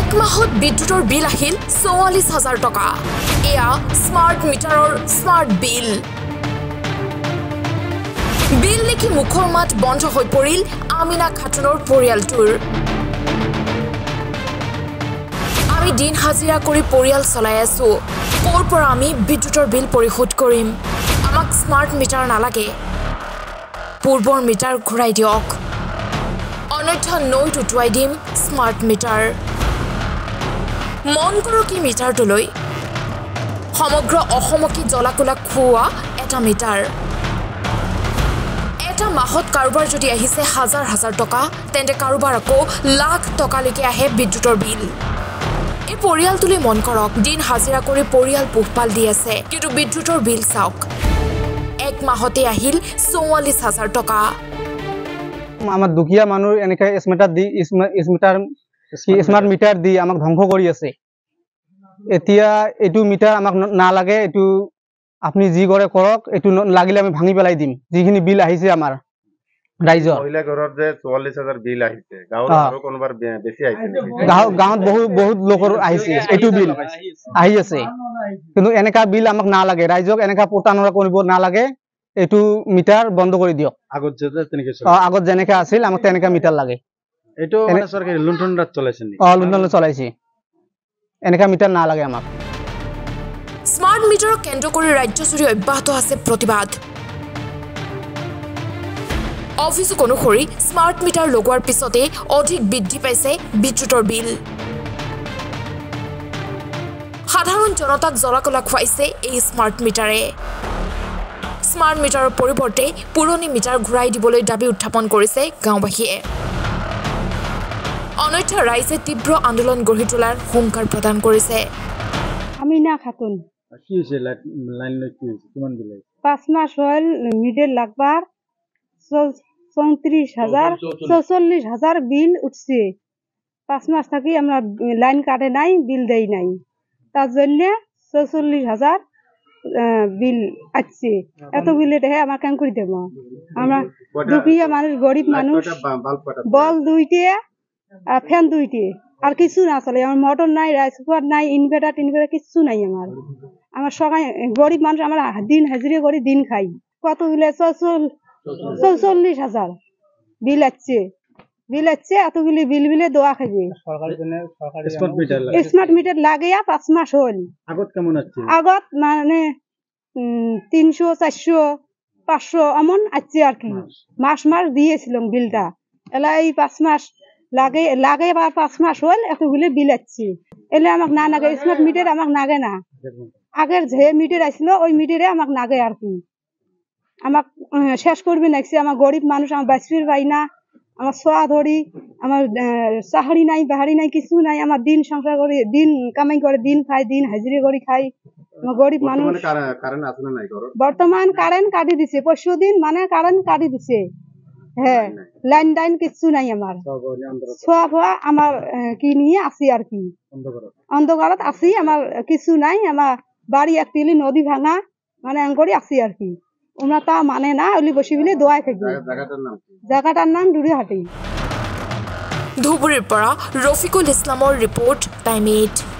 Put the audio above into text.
এক মাহত বিদ্যুতৰ বিল আহিল ৪৪,০০০ টকা এয়া স্মাৰ্ট মিটাৰৰ স্মাৰ্ট বিল বিল লিখি মুখৰ মাত বন্ধ হৈ পৰিল আমিনা খাতুনৰ পৰিয়ালটোৰ আমি দিন হাজিৰা কৰি পৰিয়াল চলাই আছো কোৰ পৰা আমি বিদ্যুতৰ বিল পৰিশোধ কৰিম আমাক স্মাৰ্ট মিটাৰ নালাগে পূৰ্বৰ মিটাৰ ঘূৰাই দিয়ক অন্যথা নৈত উটুৱাই দিম স্মাৰ্ট মিটাৰ মন কৰো কি মিটাৰটোলৈ সমগ্ৰ অসমকি জলাকলা খুৱা এটা মিটাৰ এটা মাহত কাৰোবাৰ যদি আহিছে হাজাৰ হাজাৰ টকা তেন্তে কাৰোবাৰ আকৌ লাখ টকালৈকে আহে বিদ্যুতৰ বিল এই পৰিয়ালটোলৈ মন কৰক দিন হাজিৰা কৰি পৰিয়াল পোহপাল দি আছে কিন্তু বিদ্যুতৰ বিল চাওক এক মাহতে আহিল ৪৪,০০০ টকা আমাৰ দুখিয়া মানুষ এনেকে স্মাৰ্ট মিটাৰ দি আমাক ধ্বংস কৰি আছে এতিয়া এটু মিটার আমাক না লাগে এটু আপনি জি করে করক এটু লাগিলে আমি ভাঙি পেলাই দিম যিখিনি বিল আহিছে আমার ৰাইজৰ মহিলা ঘৰৰ যে ৪৪,০০০ বিল আহিছে গাঁৱত আৰু কোনবাৰ বেছি আহিছে গাঁৱত বহুত লোকৰ আহিছে এটু বিল আহি আছে কিন্তু এনেকা বিল আমাক না লাগে রাইজক এনেকা পোটানৰা কৰিব না লাগে এটু মিটাৰ বন্ধ কৰি দিয়ক আগত যেনেকা আছিল আমাক তেনেকা মিটার লাগে এটো মানে সরকারি লুণ্ঠনত চলাইছে নি লুণ্ঠনত চলাইছে এনেকা মিটার না লাগে আমাক স্মার্ট মিটারক কেন্দ্র কৰি ৰাজ্যজুৰি অব্যাহত আছে প্ৰতিবাদ অফিসক অনুসৰি স্মাৰ্ট মিটাৰ লগোৱাৰ পিছতে অধিক বৃদ্ধি পাইছে বিদ্যুতৰ বিল সাধাৰণ জনতাক জলাকলা খুৱাইছে এই স্মাৰ্ট মিটাৰে স্মাৰ্ট মিটাৰৰ পৰিৱৰ্তে পুৰণি মিটাৰ ঘূৰাই দিবলৈ দাবী উত্থাপন কৰিছে গাঁওবাসীয়ে অন্যথা ৰাইজে তীব্ৰ আন্দোলন গঢ়ি তোলাৰ হুংকাৰ প্ৰদান কৰিছে আমিনা খাতুন কি হৈছে লাইন লৈ কি হৈছে কিমান বিল 5 মাস হল মিডের লাগবার ৪৪,০০০ বিল উঠছে 5 মাস থাকি আমরা লাইন কাটে নাই বিল দেই নাই তার জন্য ৪৪,০০০ বিল আসছে এত বিলে দেখে আমার কেন করে দেব আমরা দুখিয়া মানুষ গরিব মানুষ বল দুইটে ফ্যান দুইটে আর কিছু না চলে আমার মোটর নাই রাইস কুকার নাই ইনভার্টার কিছু নাই আমার সবাই গরিব মানুষ আমরা দিন হাজিরা করে দিন খাই কত বিলে ৪৪,০০০ বিল আসছে এতগুলি বিলে দোয়া খাবে স্মার্ট মিটার লাগিয়া 5 মাস হল আগত কেমন আছে আগত মানে ৩০০ ৪০০ ৫০০ এমন আছে আর কি মাস দিয়েছিলাম বিলটা এলা এই 5 মাস লাগে আবার 5 মাস হল এতগুলি বিল আসছে এলে আমাক না লাগে স্মার্ট মিটার আমাক নাগে না আগের যে মিটার আসলো ওই মিটারে আমাক নাগে আর কি আমাক শেষ করবে নাকছে আমার গরিব মানুষ আমার বাঁচবির পাই না আমার ছোয়া ধরি আমার চাকরি নাই বাহারি নাই কিছু নাই আমার দিন সংসার করে দিন কামাই করে দিন খাই দিন হাজিরা করে খাই আমার গরিব মানুষ বর্তমান কারেন্ট কাটি দিছে ২৫ দিন মানে কারেন্ট কাটি দিছে হ্যাঁ লাইন টাইন কিছু নাই আমার ছোয়া ফোয়া আমার কি নিয়ে আসি আর কি অন্ধকারত আসি আমার কিছু নাই আমার বাড়ি একটিলি নদী ভাঙা মানে করে আসি আর কি ওরা তা মানে না ওলি বসি বলে দোয়াই থাকবে জায়গাটার নাম ডুরিহাটি ধুবুৰীৰ পৰা ৰফিকুল ইছলামৰ ৰিপৰ্ট টাইম 8